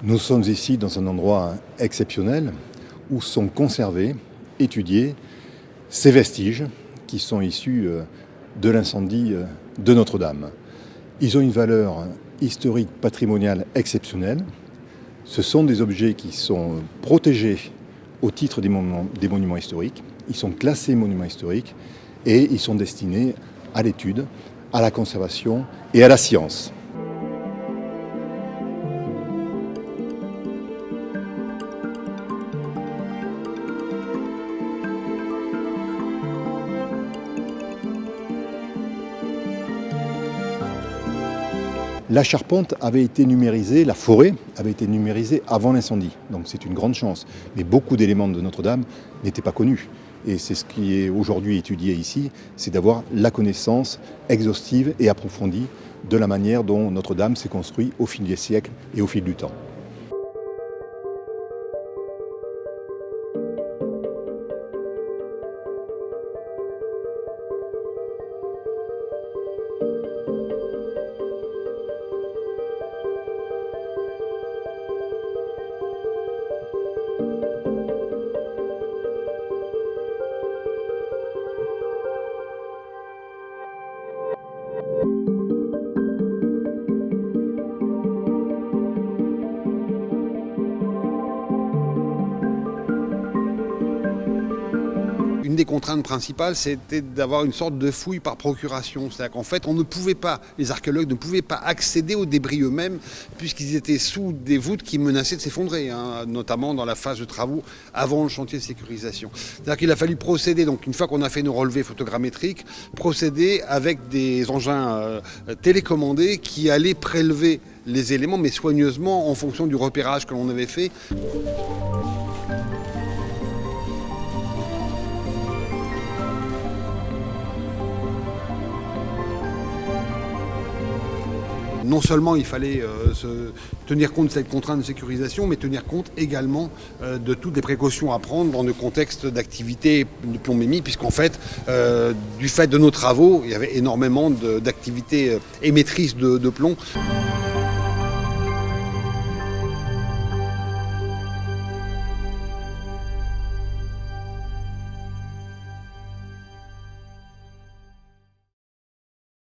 Nous sommes ici dans un endroit exceptionnel où sont conservés, étudiés, ces vestiges qui sont issus de l'incendie de Notre-Dame. Ils ont une valeur historique patrimoniale exceptionnelle. Ce sont des objets qui sont protégés au titre des monuments historiques. Ils sont classés monuments historiques et ils sont destinés à l'étude, à la conservation et à la science. La charpente avait été numérisée, la forêt avait été numérisée avant l'incendie, donc c'est une grande chance. Mais beaucoup d'éléments de Notre-Dame n'étaient pas connus. Et c'est ce qui est aujourd'hui étudié ici, c'est d'avoir la connaissance exhaustive et approfondie de la manière dont Notre-Dame s'est construite au fil des siècles et au fil du temps. Une des contraintes principales, c'était d'avoir une sorte de fouille par procuration. C'est-à-dire qu'en fait, les archéologues ne pouvaient pas accéder aux débris eux-mêmes, puisqu'ils étaient sous des voûtes qui menaçaient de s'effondrer, notamment dans la phase de travaux avant le chantier de sécurisation. C'est-à-dire qu'il a fallu procéder, donc une fois qu'on a fait nos relevés photogrammétriques, procéder avec des engins télécommandés qui allaient prélever les éléments, mais soigneusement en fonction du repérage que l'on avait fait. Non seulement il fallait tenir compte de cette contrainte de sécurisation, mais tenir compte également de toutes les précautions à prendre dans le contexte d'activité de plombémie, puisqu'en fait, du fait de nos travaux, il y avait énormément d'activités émettrices de plomb.